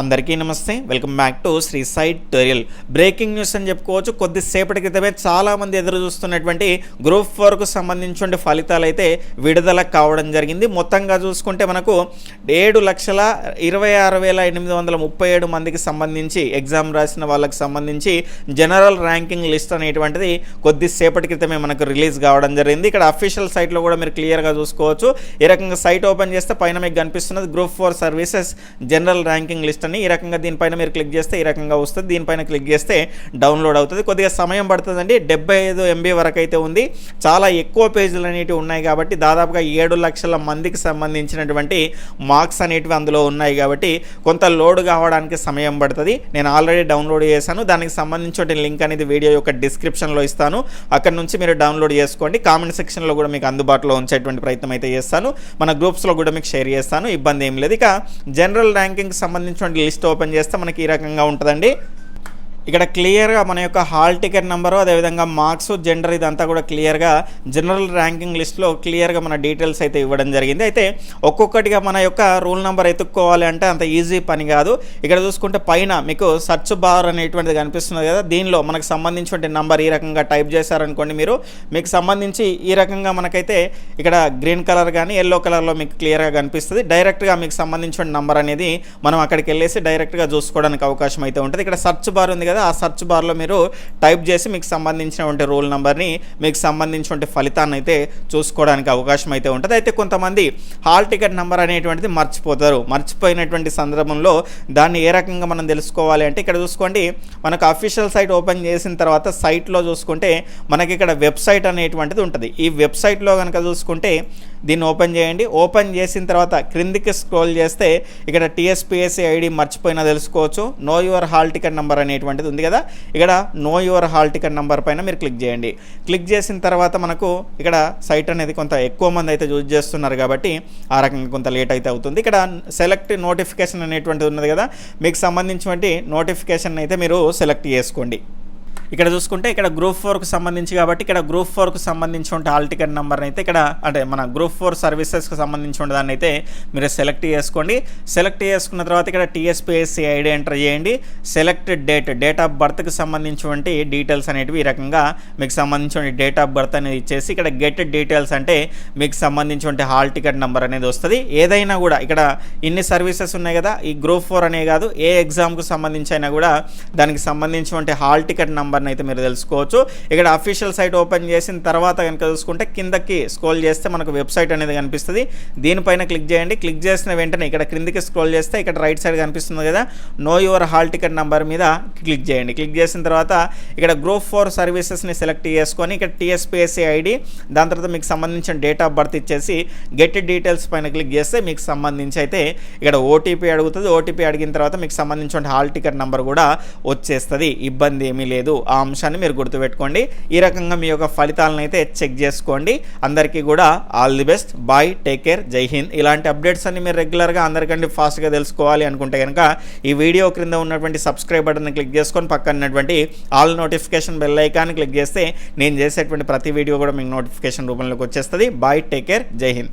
అందరికీ నమస్తే, welcome back to Sri site tutorial. Breaking news అని చెప్పుకోవచ్చు. కొద్దిసేపటి క్రితమే చాలామంది ఎదురు చూస్తున్నటువంటి గ్రూప్ 4కు సంబంధించిన ఫలితాలు అయితే విడుదల కావడం జరిగింది. మొత్తంగా చూసుకుంటే మనకు 7,26,837 మందికి సంబంధించి ఎగ్జామ్ రాసిన వాళ్ళకి సంబంధించి జనరల్ ర్యాంకింగ్ లిస్ట్ అనేటువంటిది కొద్దిసేపటి క్రితమే మనకు రిలీజ్ కావడం జరిగింది. ఇక్కడ అఫీషియల్ సైట్లో కూడా మీరు క్లియర్గా చూసుకోవచ్చు. ఈ రకంగా సైట్ ఓపెన్ చేస్తే పైన మీకు కనిపిస్తున్నది group 4 services general ranking list అని. ఈ రకంగా దీనిపైన మీరు క్లిక్ చేస్తే ఈ రకంగా వస్తుంది. దీనిపైన క్లిక్ చేస్తే డౌన్లోడ్ అవుతుంది. కొద్దిగా సమయం పడుతుందండి. 75 MB వరకు అయితే ఉంది. చాలా ఎక్కువ పేజీలు అనేటివి ఉన్నాయి కాబట్టి దాదాపుగా 7 లక్షల మందికి సంబంధించినటువంటి మార్క్స్ అనేటివి అందులో ఉన్నాయి కాబట్టి కొంత లోడ్ కావడానికి సమయం పడుతుంది. నేను ఆల్రెడీ డౌన్లోడ్ చేశాను. దానికి సంబంధించిన లింక్ అనేది వీడియో యొక్క డిస్క్రిప్షన్లో ఇస్తాను. అక్కడ నుంచి మీరు డౌన్లోడ్ చేసుకోండి. కామెంట్ సెక్షన్లో కూడా మీకు అందుబాటులో ఉంచేటువంటి ప్రయత్నం అయితే చేస్తాను. మన గ్రూప్స్లో కూడా మీకు షేర్ చేస్తాను. ఇబ్బంది ఏం లేదు. ఇక జనరల్ ర్యాంకింగ్కి సంబంధించిన లిస్ట్ ఓపెన్ చేస్తే మనకి ఈ రకంగా ఉంటుందండి. ఇక్కడ క్లియర్గా మన యొక్క హాల్ టికెట్ నెంబరు, అదేవిధంగా మార్క్స్, జెండర్ ఇదంతా కూడా క్లియర్గా జనరల్ ర్యాంకింగ్ లిస్ట్లో క్లియర్గా మన డీటెయిల్స్ అయితే ఇవ్వడం జరిగింది. అయితే ఒక్కొక్కటిగా మన యొక్క రూల్ నెంబర్ ఎత్తుక్కోవాలి అంటే అంత ఈజీ పని కాదు. ఇక్కడ చూసుకుంటే పైన మీకు సర్చ్ బార్ అనేటువంటిది కనిపిస్తుంది కదా, దీనిలో మనకు సంబంధించిన నంబర్ ఈ రకంగా టైప్ చేశారనుకోండి, మీకు సంబంధించి ఈ రకంగా మనకైతే ఇక్కడ గ్రీన్ కలర్ కానీ ఎల్లో కలర్లో మీకు క్లియర్గా కనిపిస్తుంది. డైరెక్ట్గా మీకు సంబంధించిన నంబర్ అనేది మనం అక్కడికి వెళ్ళేసి డైరెక్ట్గా చూసుకోవడానికి అవకాశం అయితే ఉంటుంది. ఇక్కడ సర్చ్ బార్ ఉంది, ఆ సర్చ్ బార్లో మీరు టైప్ చేసి మీకు సంబంధించినటువంటి రోల్ నెంబర్ని, మీకు సంబంధించినటువంటి ఫలితాన్ని అయితే చూసుకోవడానికి అవకాశం అయితే ఉంటుంది. అయితే కొంతమంది హాల్ టికెట్ నెంబర్ అనేటువంటిది మర్చిపోతారు. మర్చిపోయినటువంటి సందర్భంలో దాన్ని ఏ రకంగా మనం తెలుసుకోవాలి అంటే ఇక్కడ చూసుకోండి, మనకు అఫీషియల్ సైట్ ఓపెన్ చేసిన తర్వాత సైట్లో చూసుకుంటే మనకి ఇక్కడ వెబ్సైట్ అనేటువంటిది ఉంటుంది. ఈ వెబ్సైట్లో కనుక చూసుకుంటే దీన్ని ఓపెన్ చేయండి. ఓపెన్ చేసిన తర్వాత క్రిందికి స్క్రోల్ చేస్తే ఇక్కడ TSPSC ID మర్చిపోయినా తెలుసుకోవచ్చు. Know your hall ticket number అనేటువంటిది ఉంది కదా, ఇక్కడ know your hall ticket number పైన మీరు క్లిక్ చేయండి. క్లిక్ చేసిన తర్వాత మనకు ఇక్కడ సైట్ అనేది కొంత ఎక్కువ మంది అయితే యూజ్ చేస్తున్నారు కాబట్టి ఆ రకంగా కొంత లేట్ అయితే అవుతుంది. ఇక్కడ సెలెక్ట్ నోటిఫికేషన్ అనేటువంటిది ఉన్నది కదా, మీకు సంబంధించినటువంటి నోటిఫికేషన్ అయితే మీరు సెలెక్ట్ చేసుకోండి. ఇక్కడ చూసుకుంటే ఇక్కడ గ్రూప్ 4కు సంబంధించి కాబట్టి ఇక్కడ గ్రూప్ 4కు సంబంధించిన హాల్ టికెట్ నెంబర్ని అయితే ఇక్కడ అంటే మన గ్రూప్ 4 సర్వీసెస్కి సంబంధించిన దాన్ని అయితే మీరు సెలెక్ట్ చేసుకోండి. సెలెక్ట్ చేసుకున్న తర్వాత ఇక్కడ TSPSC ID ఎంటర్ చేయండి. సెలెక్ట్ డేట్ ఆఫ్ బర్త్కి సంబంధించినటువంటి డీటెయిల్స్ అనేటివి ఈ రకంగా మీకు సంబంధించిన డేట్ ఆఫ్ బర్త్ అనేది ఇచ్చేసి ఇక్కడ గెట్ డీటెయిల్స్ అంటే మీకు సంబంధించిన హాల్ టికెట్ నెంబర్ అనేది వస్తుంది. ఏదైనా కూడా ఇక్కడ ఇన్ని సర్వీసెస్ ఉన్నాయి కదా, ఈ గ్రూప్ 4 అనే కాదు, ఏ ఎగ్జామ్కు సంబంధించి అయినా కూడా దానికి సంబంధించిన హాల్ టికెట్ నెంబర్ అయితే మీరు తెలుసుకోవచ్చు. ఇక్కడ అఫీషియల్ సైట్ ఓపెన్ చేసిన తర్వాత కనుక చూసుకుంటే కిందకి స్క్రోల్ చేస్తే మనకు వెబ్సైట్ అనేది కనిపిస్తుంది. దీనిపైన క్లిక్ చేయండి. క్లిక్ చేసిన వెంటనే ఇక్కడ క్రిందికి స్క్రోల్ చేస్తే ఇక్కడ రైట్ సైడ్ కనిపిస్తుంది కదా, know your hall ticket number మీద క్లిక్ చేయండి. క్లిక్ చేసిన తర్వాత ఇక్కడ గ్రూప్ 4 సర్వీసెస్ని సెలెక్ట్ చేసుకొని ఇక్కడ TSPSC ID, దాని తర్వాత మీకు సంబంధించిన డేట్ ఆఫ్ బర్త్ ఇచ్చేసి గెట్ డీటెయిల్స్ పైన క్లిక్ చేస్తే మీకు సంబంధించి అయితే ఇక్కడ OTP అడుగుతుంది. OTP అడిగిన తర్వాత మీకు సంబంధించిన హాల్ టికెట్ నెంబర్ కూడా వచ్చేస్తుంది. ఇబ్బంది ఏమీ లేదు. ఆ అంశాన్ని మీరు గుర్తుపెట్టుకోండి. ఈ రకంగా మీ యొక్క ఫలితాలను అయితే చెక్ చేసుకోండి. అందరికీ కూడా all the best. Bye, take care, Jai Hind. ఇలాంటి అప్డేట్స్ అన్ని మీరు రెగ్యులర్గా అందరికంటే ఫాస్ట్గా తెలుసుకోవాలి అనుకుంటే కనుక ఈ వీడియో క్రింద ఉన్నటువంటి సబ్స్క్రైబ్ బటన్ని క్లిక్ చేసుకొని పక్కన ఉన్నటువంటి ఆల్ నోటిఫికేషన్ బెల్ ఐకాన్ని క్లిక్ చేస్తే నేను చేసేటువంటి ప్రతి వీడియో కూడా మీకు నోటిఫికేషన్ రూపంలోకి వచ్చేస్తుంది. Bye, take care, Jai Hind.